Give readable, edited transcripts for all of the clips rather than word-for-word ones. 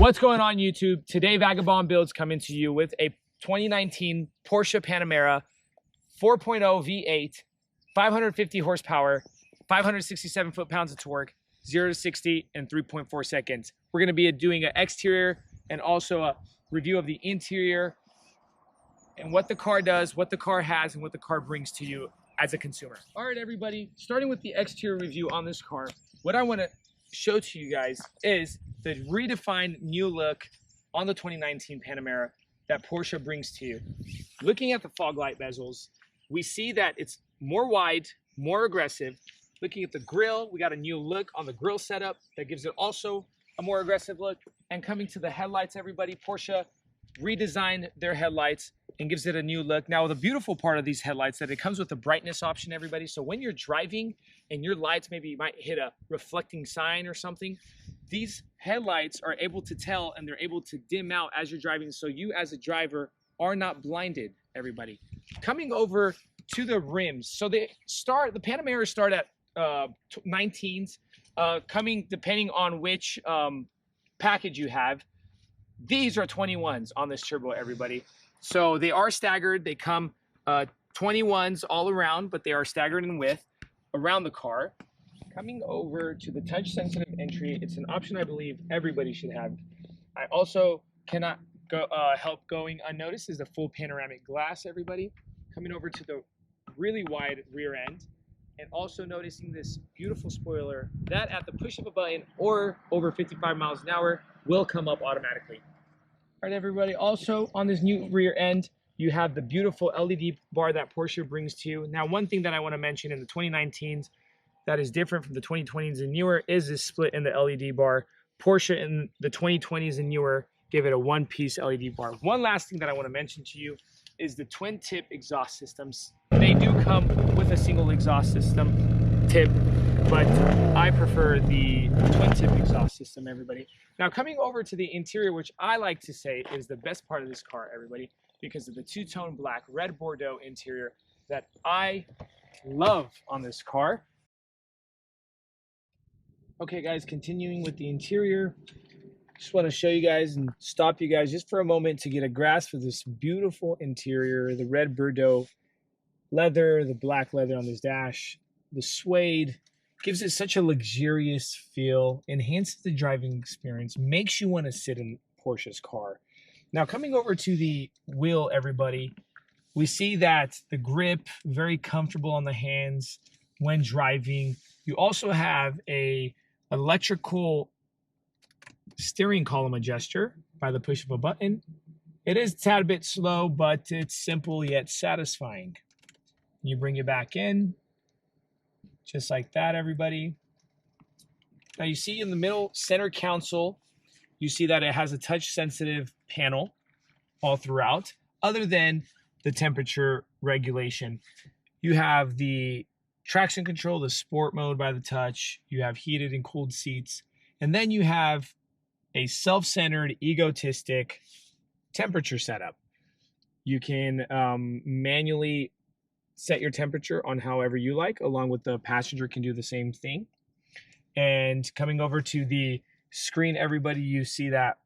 What's going on, YouTube? Today, Vagabond Builds coming to you with a 2019 Porsche Panamera 4.0 V8, 550 horsepower, 567 foot-pounds of torque, 0 to 60 in 3.4 seconds. We're going to be doing an exterior and also a review of the interior and what the car does, what the car has, and what the car brings to you as a consumer. All right, everybody, starting with the exterior review on this car, what I want to show to you guys is the redefined new look on the 2019 Panamera that Porsche brings to you. Looking at the fog light bezels, we see that it's more wide, more aggressive. Looking at the grille, we got a new look on the grille setup that gives it also a more aggressive look. And coming to the headlights, everybody, Porsche redesigned their headlights and gives it a new look. Now, the beautiful part of these headlights that it comes with a brightness option, everybody. So when you're driving and your lights maybe might hit a reflecting sign or something, these headlights are able to tell and they're able to dim out as you're driving, so you as a driver are not blinded, everybody. Coming over to the rims, so the Panamera start at 19s, coming depending on which package you have. These are 21s on this turbo, everybody. So they are staggered. They come 21s all around, but they are staggered in width around the car. Coming over to the touch sensitive entry, it's an option I believe everybody should have. I also cannot help going unnoticed is the full panoramic glass, everybody. Coming over to the really wide rear end, and also noticing this beautiful spoiler that at the push of a button or over 55 miles an hour will come up automatically. All right, everybody, also on this new rear end, you have the beautiful LED bar that Porsche brings to you. Now, one thing that I want to mention in the 2019s that is different from the 2020s and newer is this split in the LED bar. Porsche in the 2020s and newer give it a one-piece LED bar. One last thing that I want to mention to you is the twin tip exhaust systems. They do come with a single exhaust system tip, but I prefer the twin tip exhaust system, everybody. Now, coming over to the interior, which I like to say is the best part of this car, everybody, because of the two-tone black red Bordeaux interior that I love on this car. Okay, guys, continuing with the interior, just want to show you guys and stop you guys just for a moment to get a grasp of this beautiful interior, the red Bordeaux leather, the black leather on this dash, the suede, gives it such a luxurious feel, enhances the driving experience, makes you want to sit in Porsche's car. Now, coming over to the wheel, everybody, we see that the grip, very comfortable on the hands when driving. You also have a electrical steering column adjuster by the push of a button. It is a tad bit slow, but it's simple yet satisfying. You bring it back in, just like that, everybody. Now you see in the middle center console, you see that it has a touch-sensitive panel all throughout. Other than the temperature regulation, you have the traction control, the sport mode by the touch. You have heated and cooled seats. And then you have a self-centered, egotistic temperature setup. You can manually set your temperature on however you like, along with the passenger can do the same thing. And coming over to the screen, everybody, you see that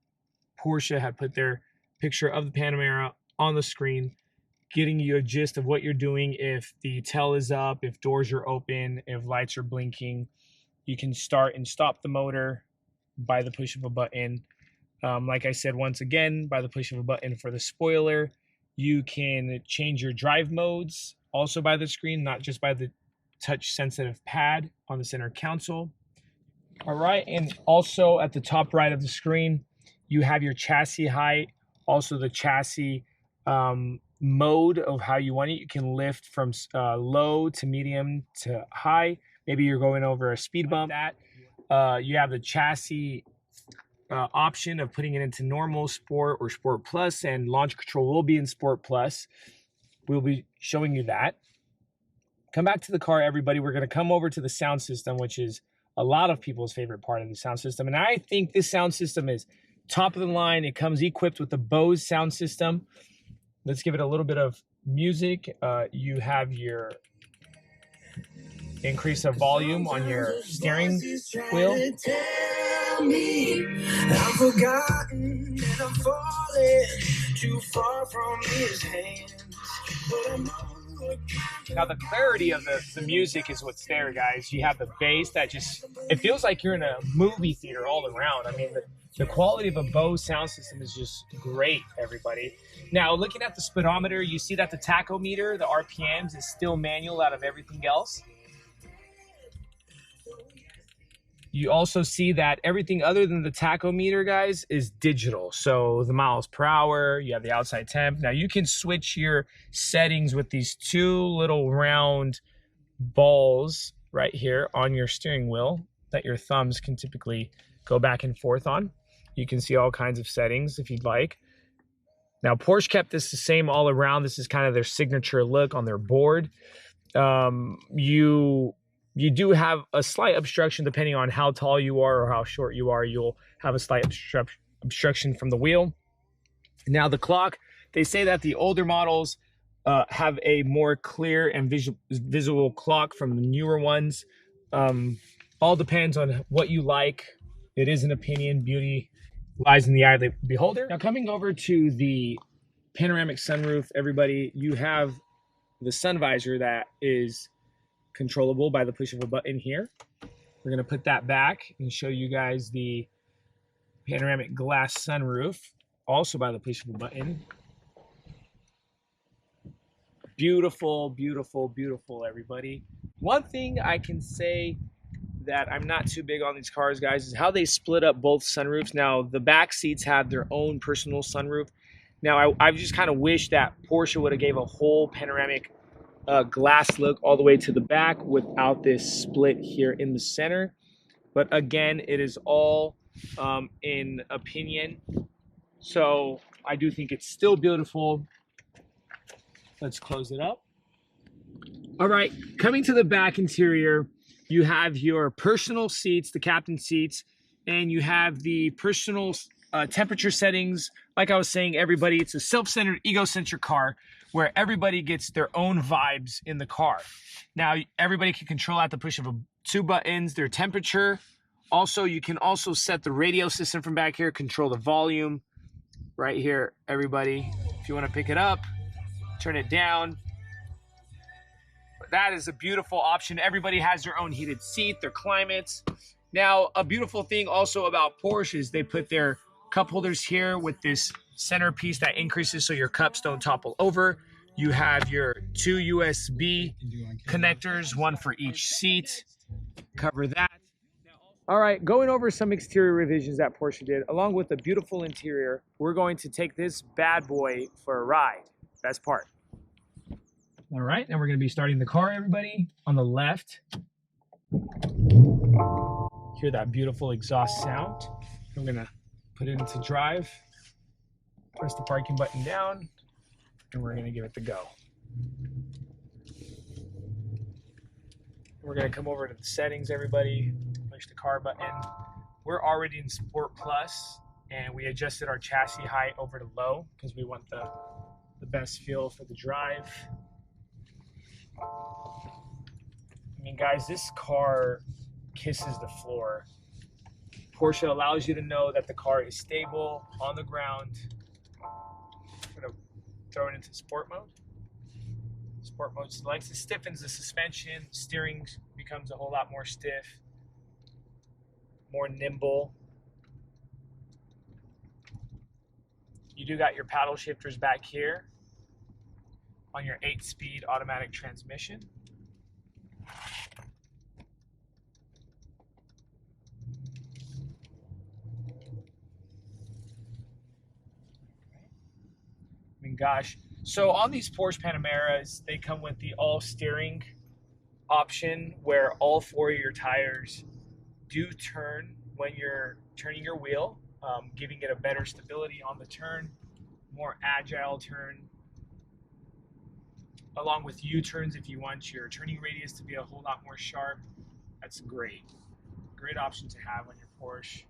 Porsche had put their picture of the Panamera on the screen, getting you a gist of what you're doing. If the tail is up, if doors are open, if lights are blinking, you can start and stop the motor by the push of a button. Like I said, once again, by the push of a button for the spoiler. You can change your drive modes also by the screen, not just by the touch sensitive pad on the center console. All right, and also at the top right of the screen, you have your chassis height, also the chassis mode of how you want it. You can lift from low to medium to high. Maybe you're going over a speed bump. You have the chassis option of putting it into normal, sport, or sport plus, and launch control will be in sport plus. We'll be showing you that. Come back to the car, everybody. We're going to come over to the sound system, which is a lot of people's favorite part of the sound system. And I think this sound system is top of the line. It comes equipped with the Bose sound system. Let's give it a little bit of music. You have your increase of volume on your steering wheel. me. I'm forgotten and I'm falling too far from his hands. But I know it can't. Now the clarity of the music is what's there, guys. You have the bass that just, it feels like you're in a movie theater all around. I mean, the quality of a Bose sound system is just great, everybody. Now, looking at the speedometer, you see that the tachometer, the RPMs, is still manual out of everything else. You also see that everything other than the tachometer, guys, is digital. So the miles per hour, you have the outside temp. Now you can switch your settings with these two little round balls right here on your steering wheel that your thumbs can typically go back and forth on. You can see all kinds of settings if you'd like. Now Porsche kept this the same all around. This is kind of their signature look on their board. You do have a slight obstruction depending on how tall you are or how short you are. You'll have a slight obstruction from the wheel. Now the clock, they say that the older models have a more clear and visual clock from the newer ones. All depends on what you like. It is an opinion. Beauty lies in the eye of the beholder. Now coming over to the panoramic sunroof, everybody, you have the sun visor that is controllable by the push of a button here. We're going to put that back and show you guys the panoramic glass sunroof, also by the push of a button. Beautiful, beautiful, beautiful, everybody. One thing I can say that I'm not too big on these cars, guys, is how they split up both sunroofs. Now, the back seats have their own personal sunroof. Now, I just kind of wish that Porsche would have gave a whole panoramic glass look all the way to the back without this split here in the center. But again, it is all in opinion. So I do think it's still beautiful. Let's close it up. All right, coming to the back interior, you have your personal seats, the captain seats, and you have the personal temperature settings. Like I was saying, everybody, it's a self-centered, egocentric car where everybody gets their own vibes in the car. Now, everybody can control at the push of two buttons, their temperature. Also, you can also set the radio system from back here, control the volume right here, everybody. If you want to pick it up, turn it down. But that is a beautiful option. Everybody has their own heated seat, their climates. Now, a beautiful thing also about Porsche is they put their cup holders here with this centerpiece that increases so your cups don't topple over. You have your two USB connectors, one for each seat. Cover that. All right, going over some exterior revisions that Porsche did, along with a beautiful interior, we're going to take this bad boy for a ride. Best part. All right, and we're going to be starting the car, everybody. On the left, hear that beautiful exhaust sound. I'm going to put it into drive. Press the parking button down, and we're going to give it the go. We're going to come over to the settings, everybody. Push the car button. We're already in Sport Plus, and we adjusted our chassis height over to low because we want the best feel for the drive. I mean, guys, this car kisses the floor. Porsche allows you to know that the car is stable on the ground. I'm going to throw it into sport mode. Sport mode selects. It stiffens the suspension. Steering becomes a whole lot more stiff, more nimble. You do got your paddle shifters back here on your 8-speed automatic transmission. I mean, gosh. So on these Porsche Panameras, they come with the all steering option where all four of your tires do turn when you're turning your wheel, giving it a better stability on the turn, more agile turn, along with U-turns if you want your turning radius to be a whole lot more sharp. That's great. Great option to have on your Porsche.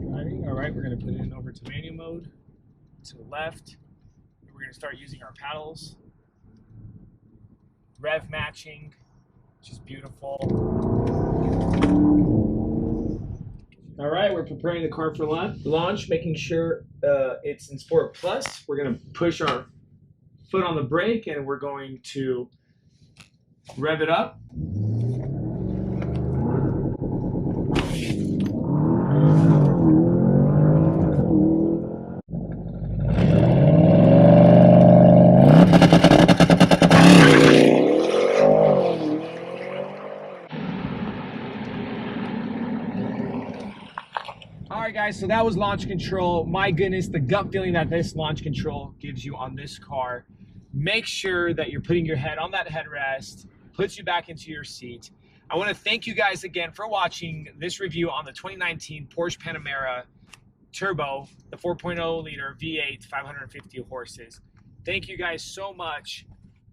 Driving. All right, we're going to put it in over to manual mode. To the left, we're going to start using our paddles. Rev matching, which is beautiful. preparing the car for launch, making sure it's in Sport Plus. We're going to push our foot on the brake and we're going to rev it up. All right, guys, so that was launch control. My goodness, the gut feeling that this launch control gives you on this car. Make sure that you're putting your head on that headrest, puts you back into your seat. I want to thank you guys again for watching this review on the 2019 Porsche Panamera Turbo, the 4.0 liter V8, 550 horses. Thank you guys so much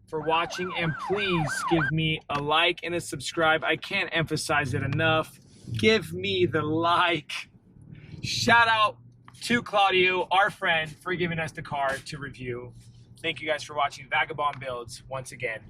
for watching, and please give me a like and a subscribe. I can't emphasize it enough. Give me the like. Shout out to Claudio, our friend, for giving us the car to review. Thank you guys for watching Vagabond Builds once again.